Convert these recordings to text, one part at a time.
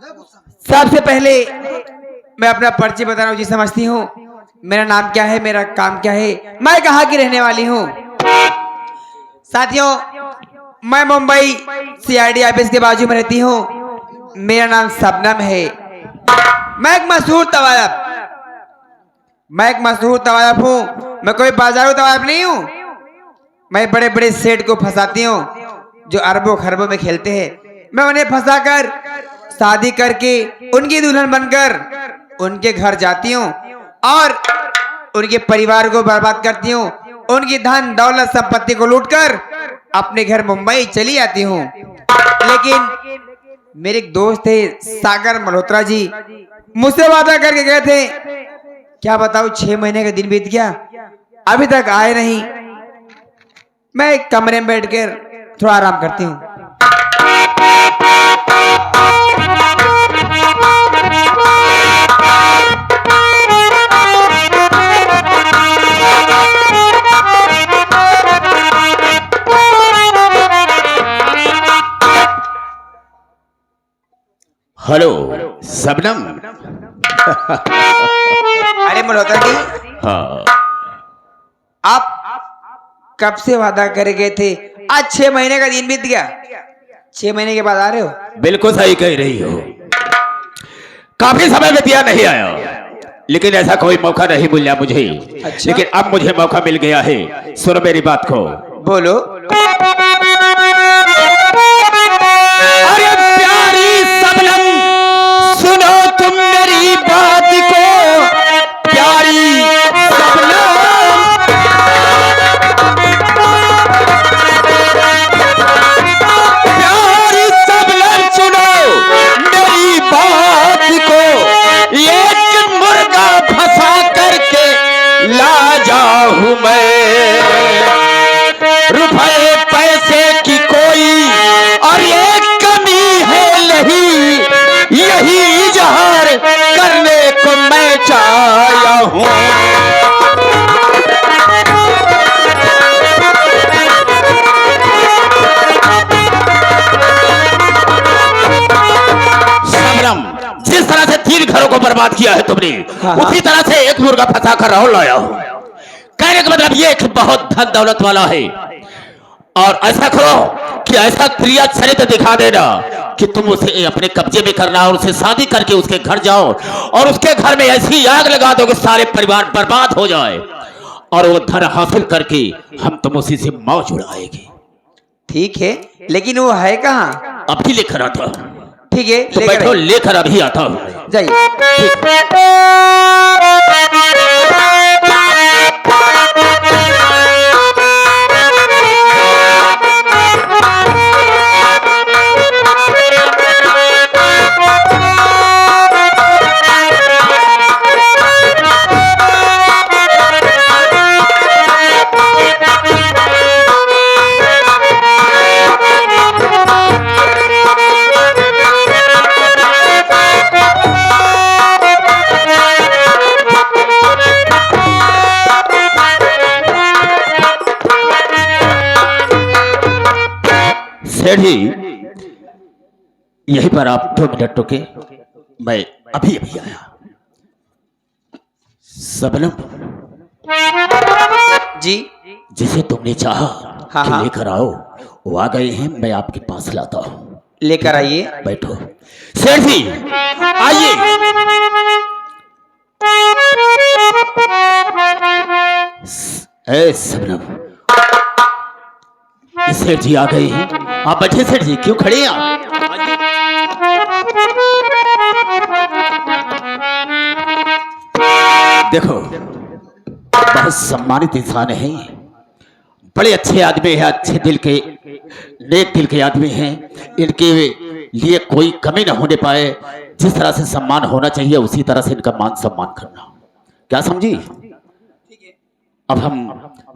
सबसे पहले मैं अपना परिचय बता रहा हूँ जी, समझती हूँ। मेरा नाम क्या है, मेरा काम क्या है, मैं कहाँ की रहने वाली हूँ। साथियों, मैं मुंबई सीआईडी ऑफिस के बाजू में रहती हूँ। मेरा नाम शबनम है। मैं एक मशहूर तवायफ हूँ। मैं कोई बाजारू तवायफ नहीं हूँ। मैं बड़े बड़े सेठ को फंसाती हूँ जो अरबों खरबों में खेलते हैं। मैं उन्हें फंसाकर शादी करके उनकी दुल्हन बनकर उनके घर जाती हूँ और उनके परिवार को बर्बाद करती हूँ। उनकी धन दौलत संपत्ति को लूटकर अपने घर मुंबई चली आती हूँ। लेकिन मेरे एक दोस्त थे सागर मल्होत्रा जी, मुझसे वादा करके गए थे। क्या बताऊं, 6 महीने का दिन बीत गया, अभी तक आए नहीं। मैं एक कमरे में बैठकर थोड़ा आराम करती हूँ। हेलो शबनम। अरे मल्होत्रा जी, हाँ, आप कब से वादा करे गए थे? आज 6 महीने का दिन बीत गया, 6 महीने के बाद आ रहे हो? बिल्कुल सही कह रही हो। काफी समय बीतिया नहीं आया, लेकिन ऐसा कोई मौका नहीं मिला मुझे। अच्छा? लेकिन अब मुझे मौका मिल गया है। सुनो मेरी बात को। बोलो। अरे प्यारी शबनम, सुनो तुम मेरी बात को। प्यारी शबनम, प्यारी शबनम, सुनो मेरी बात को। एक मुर्गा फंसा करके ला जाऊं मैं, रुपए पैसे की कोई और एक कमी है नहीं, यही इजहार करने को मैं चाहता हूँ। शबनम, जिस तरह से 3 घरों को बर्बाद किया है तुमने, उसी तरह से एक मुर्गा फंसा कर राहुल लाया हूँ। कहने का मतलब ये कि बहुत धन दौलत वाला है। और ऐसा करो कि ऐसा क्रिया चरित्र दिखा देना कि तुम उसे अपने कब्जे में करना और उसे शादी करके उसके घर जाओ और उसके घर में ऐसी आग लगा दो कि सारे परिवार बर्बाद हो जाए और वो धन हासिल करके हम तुम उसी से मौज उड़ाएंगे। ठीक है, लेकिन वो है कहाँ? अभी लेकर आता हूं। ठीक है, तो बैठो, लेकर अभी आता हूं। जाइए। सेठ जी, यहीं पर आप 2 मिनट रुके, मैं अभी अभी आया। शबनम जी, जिसे तुमने चाहा हाँ, कि हाँ। लेकर आओ, वो आ गए हैं। मैं आपके पास लाता हूँ। लेकर आइए। बैठो। सेठ जी आइए। शबनम, सेठ जी आ गए हैं। आप बैठे। सेठ जी क्यों खड़े हैं आप? देखो, बहुत सम्मानित इंसान है, बड़े अच्छे आदमी हैं, अच्छे दिल के, नेक दिल के आदमी हैं। इनके लिए कोई कमी न होने पाए। जिस तरह से सम्मान होना चाहिए उसी तरह से इनका मान सम्मान करना। क्या समझी? अब हम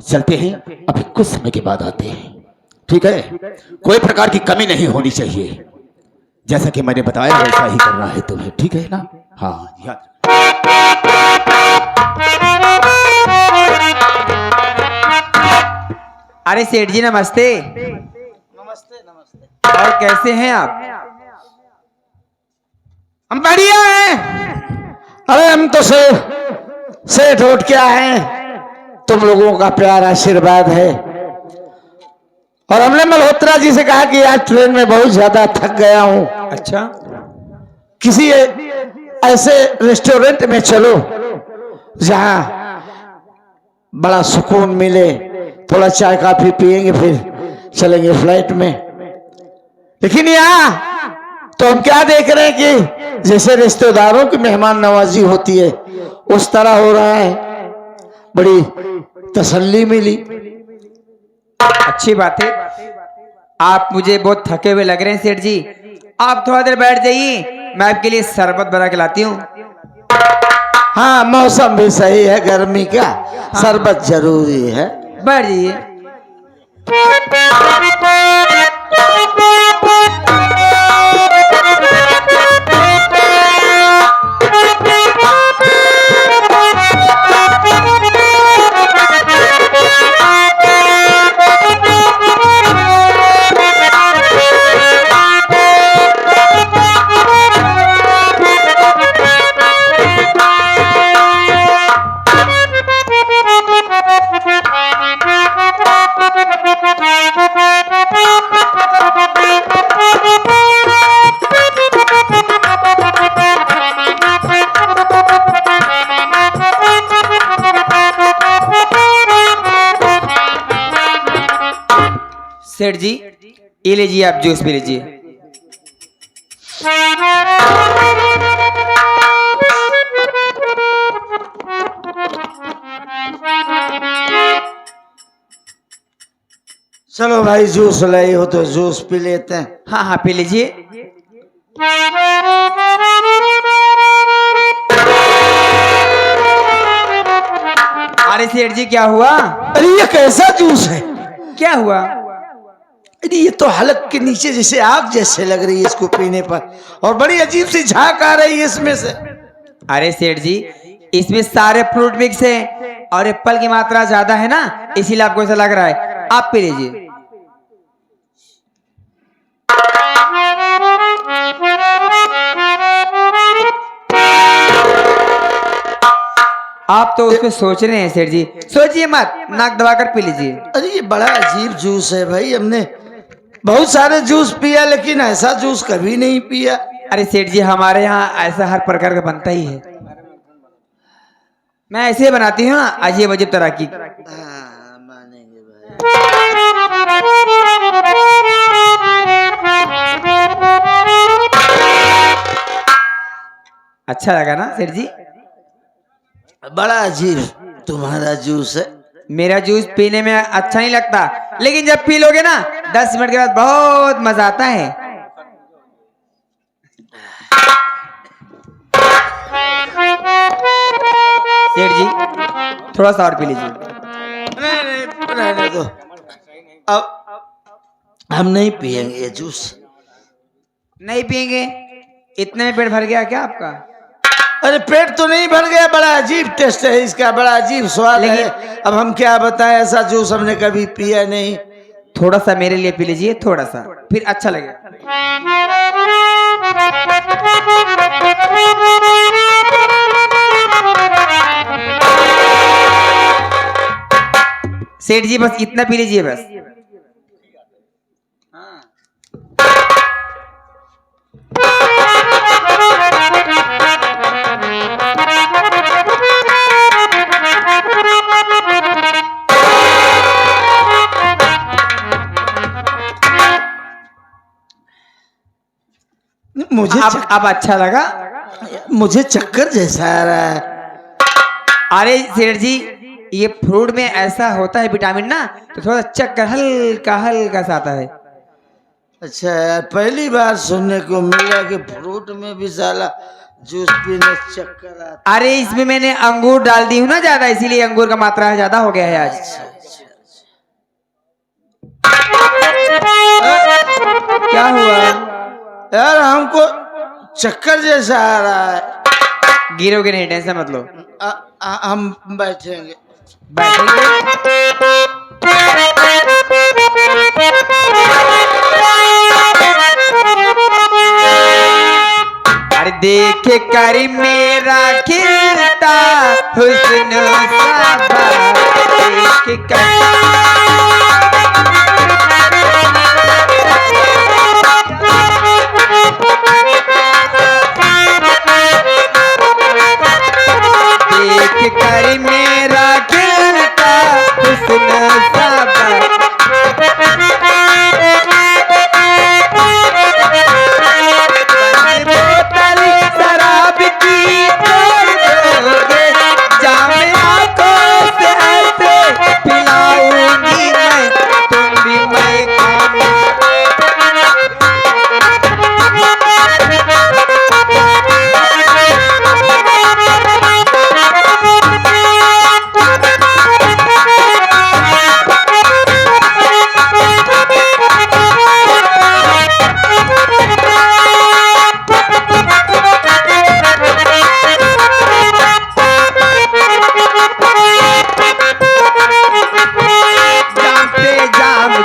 चलते हैं, अभी कुछ समय के बाद आते हैं। ठीक है? कोई प्रकार की कमी नहीं होनी चाहिए। जैसा कि मैंने बताया वैसा ही करना है तुम्हें। ठीक है ना? हाँ, याद। अरे सेठ जी नमस्ते। नमस्ते। और कैसे हैं आप? हम बढ़िया हैं। अरे हम तो सेठ उठ के आए हैं, तुम लोगों का प्यार आशीर्वाद है। और हमने मल्होत्रा जी से कहा कि आज ट्रेन में बहुत ज्यादा थक गया हूं, अच्छा, किसी ऐसे रेस्टोरेंट में चलो जहां बड़ा सुकून मिले, थोड़ा चाय काफी पिएंगे फिर चलेंगे फ्लाइट में। लेकिन यहाँ तो हम क्या देख रहे हैं कि जैसे रिश्तेदारों की मेहमान नवाजी होती है उस तरह हो रहा है। बड़ी तसल्ली मिली। अच्छी बात है। आप मुझे बहुत थके हुए लग रहे हैं सेठ जी, आप थोड़ा देर बैठ जाइए, मैं आपके लिए शरबत बना के लाती हूँ। हाँ, मौसम भी सही है गर्मी का, शरबत जरूरी है। बैठ जाइए। सेठ जी ये लीजिए, आप जूस पी लीजिए। चलो भाई, जूस लाई हो तो जूस पी लेते हैं। हाँ हाँ पी लीजिए। अरे सेठ जी क्या हुआ? अरे ये कैसा जूस है? क्या हुआ? अरे ये तो हलक के नीचे जैसे आग जैसे लग रही है इसको पीने पर, और बड़ी अजीब सी झाग आ रही है इसमें से। अरे सेठ जी इसमें सारे फ्रूट मिक्स है और एप्पल की मात्रा ज्यादा है ना, इसीलिए आपको ऐसा लग रहा है। आप पी लीजिए। आप तो उसमें सोच रहे हैं सेठ जी, सोचिए मत, नाक दबाकर पी लीजिए। अरे ये बड़ा अजीब जूस है भाई, हमने बहुत सारे जूस पिया लेकिन ऐसा जूस कभी नहीं पिया। अरे सेठ जी हमारे यहाँ ऐसा हर प्रकार का बनता ही है, मैं ऐसे ही बनाती हूँ ना अजीब अजीब तरह की। मानेंगे भाई। अच्छा लगा ना सेठ जी? बड़ा अजीब तुम्हारा जूस है। मेरा जूस पीने में अच्छा नहीं लगता, लेकिन जब पी लोगे ना 10 मिनट के बाद बहुत मजा आता है। सेठ जी थोड़ा सा और पी लीजिए। नहीं रहने दो, अब हम नहीं पिएंगे ये जूस। नहीं पियेंगे? इतने में पेट भर गया क्या आपका? अरे पेट तो नहीं भर गया, बड़ा अजीब टेस्ट है इसका, बड़ा अजीब स्वाद है। अब हम क्या बताएं, ऐसा जूस हमने कभी पिया नहीं। थोड़ा सा मेरे लिए पी लीजिए, थोड़ा सा, फिर अच्छा लगेगा। सेठ जी बस इतना पी लीजिए बस। मुझे अब अच्छा लगा? मुझे चक्कर जैसा आ रहा है। अरे सेठ जी ये फ्रूट में ऐसा होता है विटामिन ना, तो थोड़ा चक्कर हल्का हल्का सा आता है। अच्छा यार, पहली बार सुनने को मिला कि फ्रूट में भी साला जूस पीने चक्कर आता। अरे इसमें मैंने अंगूर डाल दी हूँ ना ज्यादा, इसीलिए अंगूर का मात्रा ज्यादा हो गया है आज। क्या हुआ यार? हमको चक्कर जैसा आ रहा है। गिरोगे नहीं, टेंशन मत लो। हम बैठेंगे। अरे अरे देख कर मेरा खिलता हुस्न साबा देख कर मेरा खिलता हुस्न साबा बोतल शराब की तोड़ दोगे जामे आंखों से ऐसे पिलाऊंगी मैं तुम भी मैं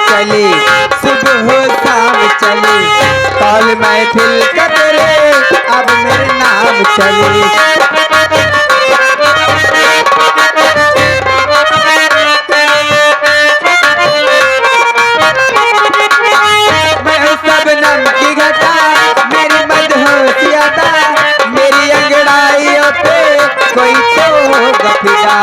चले सुबह हो शाम चले कॉल महफिल कतरे अब मेरे नाम चले मैं शबनम की घटा मेरी मदहोशी अदा मेरी अंगड़ाइयों पे कोई तो होगा फिदा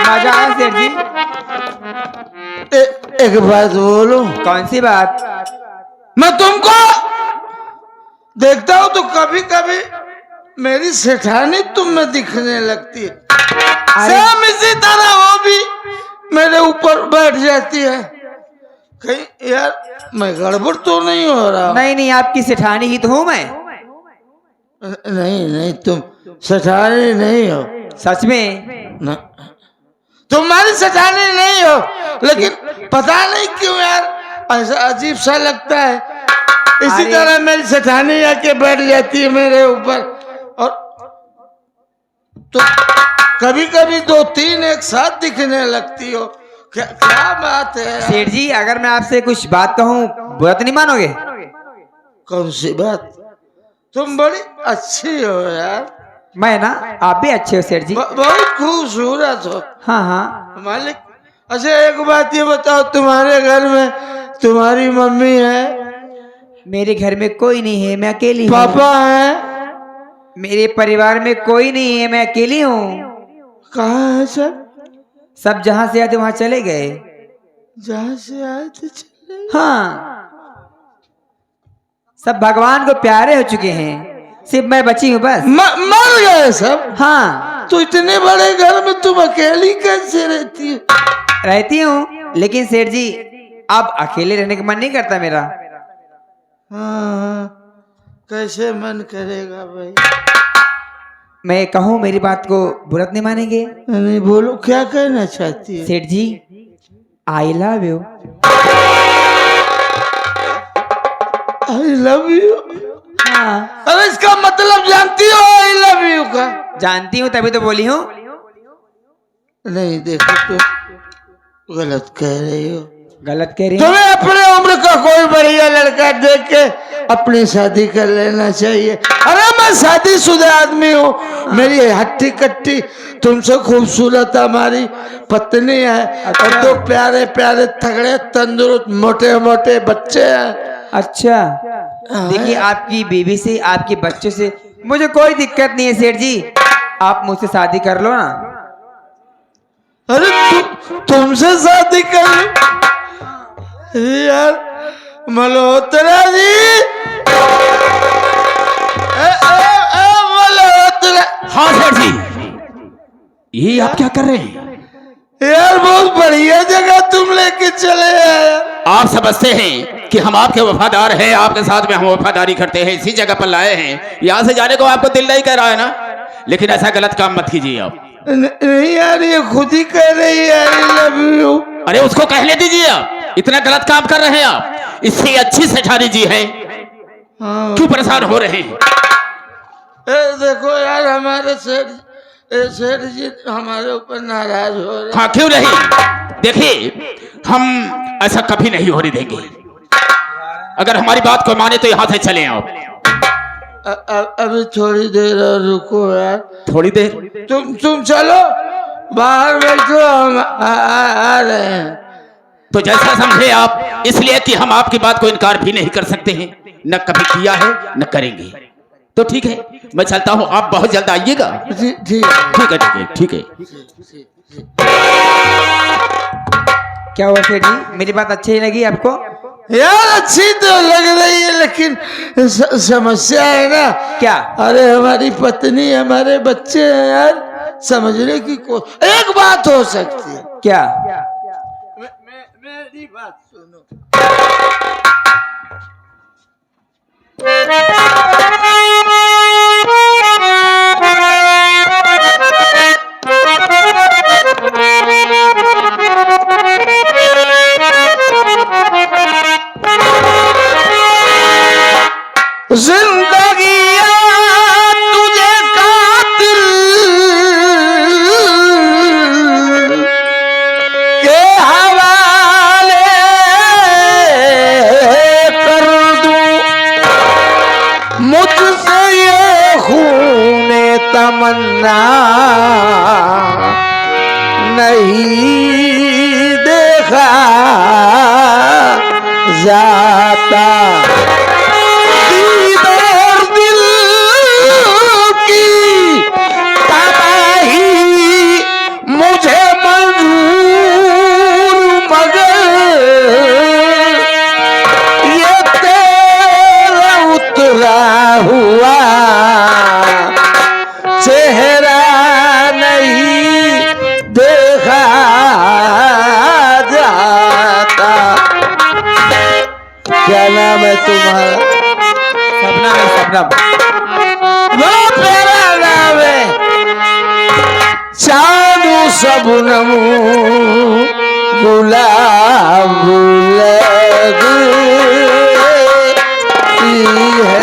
मजा आया सेठ जी। एक बात बोलूं? कौन सी बात? मैं तुमको देखता हूं तो कभी कभी मेरी सेठानी तुम में दिखने लगती है। सेम इसी तरह वो भी मेरे ऊपर बैठ जाती है। कहीं यार मैं गड़बड़ तो नहीं हो रहा? नहीं नहीं, आपकी सेठानी ही तो हूँ मैं। नहीं नहीं, तुम सेठानी नहीं हो। सच में? न, तुम्हारी सेठानी नहीं हो, लेकिन पता नहीं क्यों यार ऐसा अजीब सा लगता है। इसी तरह मेरी सेठानी आके बैठ जाती है मेरे ऊपर, और तो कभी कभी 2-3 एक साथ दिखने लगती हो। क्या क्या बात है सेठ जी? अगर मैं आपसे कुछ बात कहूँ बुरा तो नहीं मानोगे? कौन सी बात? तुम बड़ी अच्छी हो यार। मैं ना? आप भी अच्छे हो सेठ जी। बहुत खूबसूरत हो। हाँ हाँ मालिक। अच्छा एक बात ये बताओ, तुम्हारे घर में तुम्हारी मम्मी है? मेरे घर में कोई नहीं है, मैं अकेली हूँ। पापा है? मेरे परिवार में कोई नहीं है, मैं अकेली हूँ। कहाँ है सब? सब जहाँ से आए थे वहाँ चले गए। जहाँ से आए थे चले गए? हाँ, सब भगवान को प्यारे हो चुके हैं, सिर्फ मैं बची हूँ बस। मर गए सब? हाँ। तो इतने बड़े घर में तुम अकेली कैसे रहती हो? रहती हूँ, लेकिन सेठ जी अब अकेले रहने का मन नहीं करता मेरा। हाँ, कैसे मन करेगा भाई? मैं कहूँ मेरी बात को बुरा नहीं मानेंगे? नहीं, बोलो क्या कहना चाहती है? सेठ जी I love you. I love you? हाँ। अरे इसका मतलब जानती हो आई लव यू का? जानती हूँ तभी तो बोली हूँ। नहीं देखो, तो गलत कह रही हो। गलत कह रही हूँ? तुम्हें अपने उम्र का कोई बढ़िया लड़का देख के अपनी शादी कर लेना चाहिए। अरे मैं शादीशुदा आदमी हूँ, मेरी हट्टी कट्टी तुमसे खूबसूरत हमारी पत्नी है। अच्छा। और 2 प्यारे प्यारे तगड़े तंदुरुस्त मोटे मोटे बच्चे हैं। अच्छा, देखिए आपकी बीवी से आपके बच्चों से मुझे कोई दिक्कत नहीं है सेठ जी, आप मुझसे शादी कर लो ना। अरे तुमसे शादी कर यार मल्होत्रा जी? मल्होत्रा। हाँ सेठ जी, ये आप क्या कर रहे हैं? यार बहुत बढ़िया जगह तुम लेके चले आए। आप समझते हैं कि हम आपके वफादार हैं, आपके साथ में हम वफादारी करते हैं, इसी जगह पर लाए हैं। यहाँ से जाने को आपको दिल नहीं कर रहा है ना, लेकिन ऐसा गलत काम मत कीजिए आप। नहीं यार, ये खुद ही कह रही है आई लव यू। अरे उसको कहने दीजिए, आप इतना गलत काम कर रहे हैं आप। इससे अच्छी सेठानी जी है, क्यों परेशान हो रहे हैं? देखो यार, हमारे सेठ जी हमारे ऊपर नाराज हो रहे। हाँ क्यों नहीं, देखिए हम ऐसा कभी नहीं होने देंगे। अगर हमारी बात को माने तो यहाँ से चले आप। अभी थोड़ी देर और रुको यार। थोड़ी देर? तुम चलो बाहर बैठो, हम आ रहे हैं। तो जैसा समझे आप, इसलिए कि हम आपकी बात को इनकार भी नहीं कर सकते हैं, न कभी किया है न करेंगे। तो ठीक है, मैं चलता हूँ, आप बहुत जल्द आइएगा। ठीक है, ठीक है। क्या हुआ सेठ जी, मेरी बात अच्छी लगी आपको? यार अच्छी तो लग रही है, लेकिन समस्या है ना। क्या? अरे हमारी पत्नी, हमारे बच्चे हैं यार, समझने की एक बात हो सकती है। क्या? मेरी बात सुनो। जिंदगी तुझे कातिल के हवाले कर दूं, मुझसे ये खूने तमन्ना नहीं देखा जाता। हुआ चेहरा नहीं देखा जाता। क्या नाम है तुम्हारा? सपना है, सपना। वो मेरा नाम है चांदू सबनम गुलाब लगती है।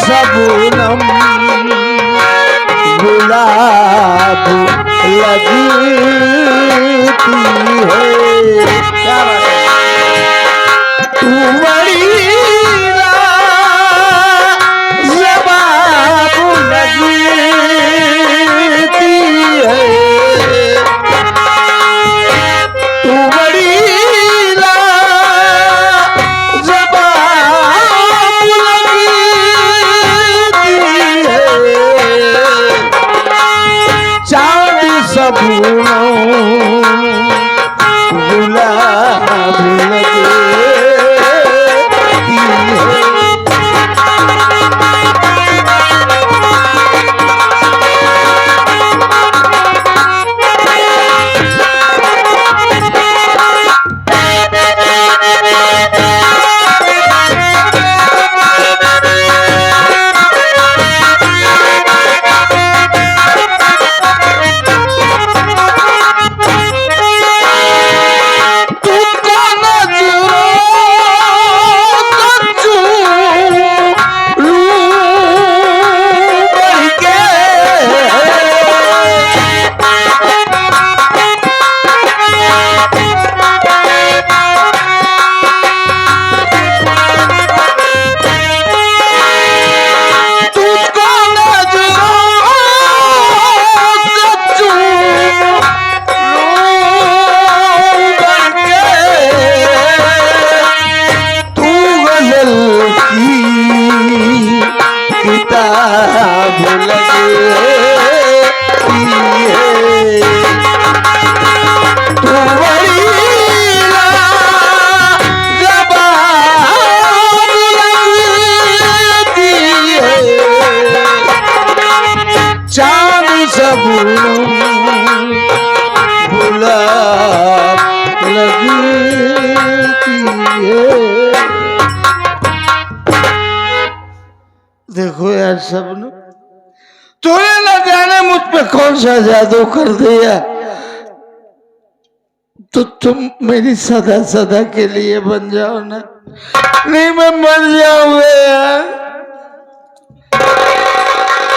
सबनम गुलाब लगती है। क्या बात है? तू बड़ी जवाब लगती है। तू बड़ी सा जादू कर दिया तो तुम मेरी सदा सदा के लिए बन जाओ ना, नहीं मैं मर जाऊंगा यार।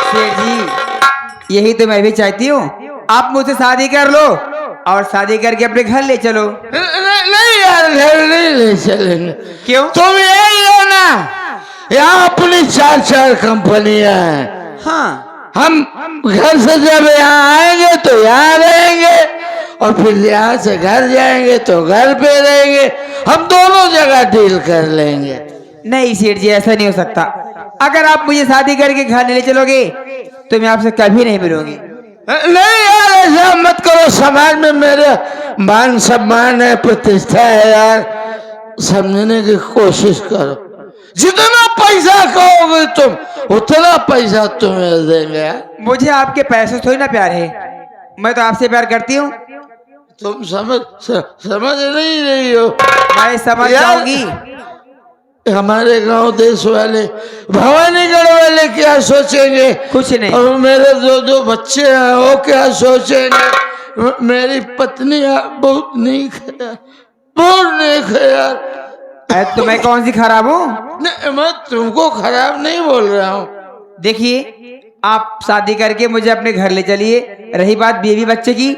सेठ जी यही तो मैं भी चाहती हूँ, आप मुझसे शादी कर लो और शादी करके अपने घर ले चलो। नहीं यार, घर नहीं ले चलेंगे। क्यों? तुम यही हो ना, यहाँ अपनी 4 कंपनियां हैं। हाँ, हम घर से जब यहाँ आएंगे तो यहाँ रहेंगे और फिर यहाँ से घर जाएंगे तो घर पे रहेंगे। हम दोनों जगह डील कर लेंगे। नहीं सेठ जी ऐसा नहीं हो सकता। अगर आप मुझे शादी करके घर नहीं ले चलोगे तो मैं आपसे कभी नहीं मिलूंगी। नहीं यार, ऐसा मत करो। समाज में मेरा मान सम्मान है, प्रतिष्ठा है यार, समझने की कोशिश करो। जितना पैसा कहोगे तुम उतना पैसा तुम्हें देंगे यार। मुझे आपके पैसे से थोड़ी ना प्यार है, मैं तो आपसे प्यार करती हूँ। तुम समझ नहीं रही हो। मैं समझ जाऊंगी। हमारे गांव देश वाले, भवानीगढ़ वाले क्या सोचेंगे? कुछ नहीं। और मेरे जो बच्चे हैं वो क्या सोचेंगे? मेरी पत्नी बहुत नीक है, बहुत नीक है यार। तो मैं कौन सी खराब हूँ? मैं तुमको खराब नहीं बोल रहा हूँ। देखिए आप शादी करके मुझे अपने घर ले चलिए। रही बात बीवी बच्चे की,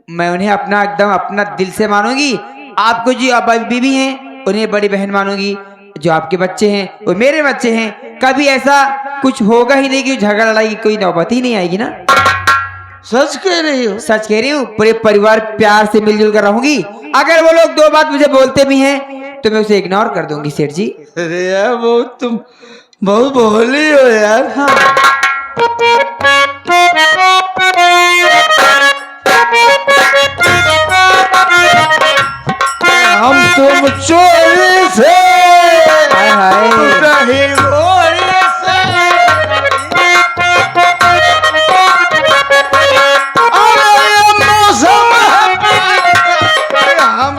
मैं उन्हें अपना एकदम अपना दिल से मानूंगी। आपको जो अब बीवी हैं उन्हें बड़ी बहन मानूंगी। जो आपके बच्चे हैं वो मेरे बच्चे हैं। कभी ऐसा कुछ होगा ही नहीं कि झगड़ा लड़ाई की कोई नौबत ही नहीं आएगी ना। सच कह रही हो? सच कह रही हूँ। पूरे परिवार प्यार से मिलजुल कर रहूंगी। अगर वो लोग 2 बात मुझे बोलते भी हैं तो मैं उसे इग्नोर कर दूंगी सेठ जी। अरे यार तुम बहुत भोली हो यार। हाँ। हम तुम चोरी से हाय घोड़ी से मौसम हम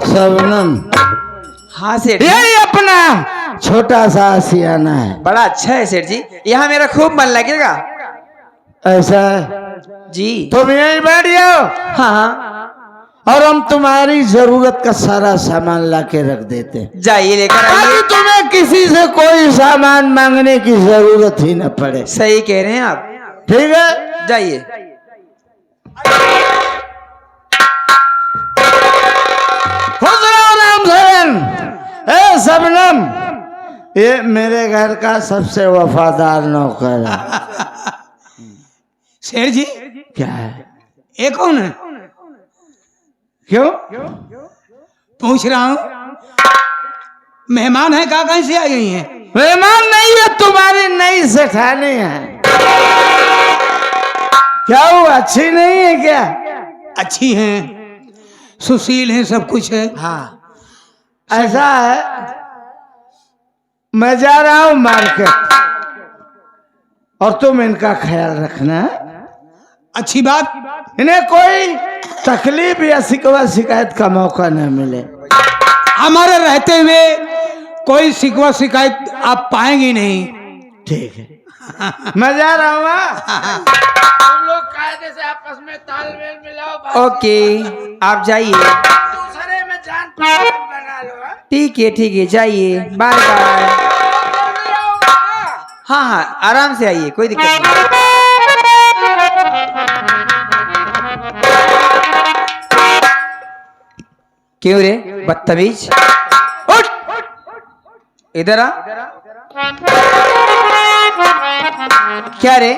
सबनम। हाँ सेठ, यही अपना छोटा सा आशियाना है। बड़ा अच्छा है सेठ जी, यहाँ मेरा खूब मन लगेगा। ऐसा है जी। तुम यहीं बैठ जाओ। हाँ, और हम तुम्हारी जरूरत का सारा सामान ला के रख देते हैं। जाइए लेकर आइए। ताकि तुम्हें किसी से कोई सामान मांगने की जरूरत ही न पड़े। सही कह रहे हैं आप। ठीक है, जाइए। ए सबनम, ये मेरे घर का सबसे वफादार नौकर है। शेर जी क्या है? ये कौन है? क्यों? पूछ रहा हूँ। मेहमान है कहाँ से आई हुई हैं? मेहमान नहीं है, तुम्हारी नई सेठानी है। क्या वो अच्छी नहीं है क्या? अच्छी हैं, सुशील हैं, सब कुछ है। हाँ, ऐसा है, मैं जा रहा हूं मार्केट और तुम इनका ख्याल रखना। अच्छी बात। इन्हें कोई तकलीफ या शिकवा शिकायत का मौका न मिले। हमारे रहते हुए कोई शिकवा शिकायत आप पाएंगे नहीं। ठीक है, मैं जा रहा हूँ। तुम लोग कायदे से आपस में तालमेल मिलाओ। ओके, आप जाइए। दूसरे में जान पहचान बना लो। ठीक है, जाइए। Bye bye. हाँ हाँ, आराम से आइए, कोई दिक्कत नहीं। क्यों रे बदतमीज, उठ, इधर आ। क्या रे,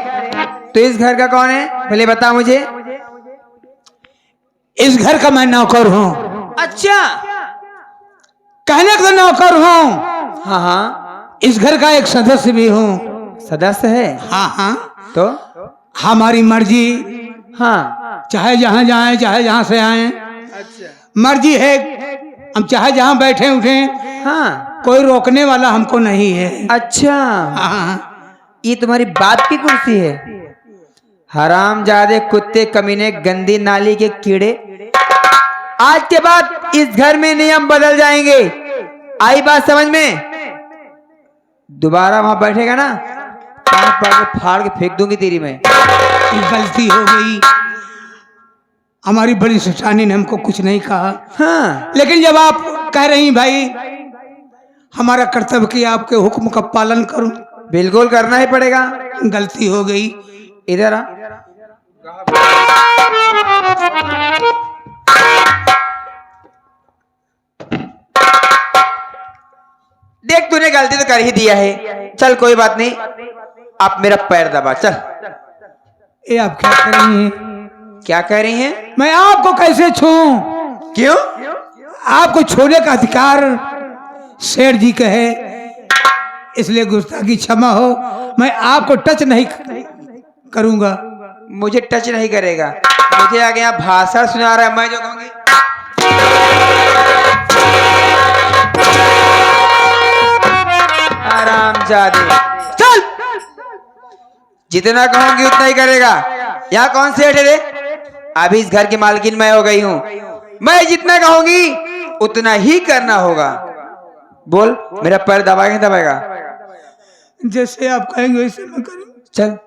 तो इस घर का कौन है? पहले बता मुझे। इस घर का मैं नौकर हूँ। अच्छा, कहने का नौकर हूँ। हाँ हाँ, इस घर का एक सदस्य भी हूँ। सदस्य है? हाँ हाँ, तो हमारी मर्जी, हाँ, चाहे जहाँ जाए चाहे जहाँ से आए, मर्जी है, हम चाहे जहाँ बैठे उठे, हाँ, कोई रोकने वाला हमको नहीं है। अच्छा, हाँ, ये तुम्हारी बाप की कुर्सी है? हरामजादे, कुत्ते, कमीने, गंदी नाली के कीड़े, आज के बाद इस घर में नियम बदल जाएंगे। आई बात समझ में? दोबारा वहां बैठेगा ना, कान पकड़ के फाड़ के फेंक दूंगी तेरी मैं। गलती हो गई, हमारी बड़ी सुशानी ने हमको कुछ नहीं कहा, हाँ, लेकिन जब आप कह रही भाई, हमारा कर्तव्य कि आपके हुक्म का पालन करूं। बिल्कुल करना ही पड़ेगा। गलती हो गई। इधर आ। देख, तूने गलती तो कर ही दिया है, चल कोई बात नहीं, आप मेरा पैर दबा, चल। ये आप क्या कर रही हैं? क्या कह रही हैं? मैं आपको कैसे छूं? क्यों? आपको छूने का अधिकार सेठ जी का है, इसलिए गुस्ताखी क्षमा हो, मैं आपको टच नहीं करूंगा। मुझे टच नहीं करेगा? मुझे आगे यहाँ भाषण सुना रहा है, मैं जो कहूंगी आरामजादे, चल। जितना कहूंगी उतना ही करेगा। यहाँ कौन सेठ है रे? अभी इस घर की मालकिन मैं हो गई हूँ, मैं जितना कहूंगी उतना ही करना होगा। बोल, मेरा पैर दबाएगा दबाएगा? जैसे आप कहेंगे वैसे मैं करूँ। चल।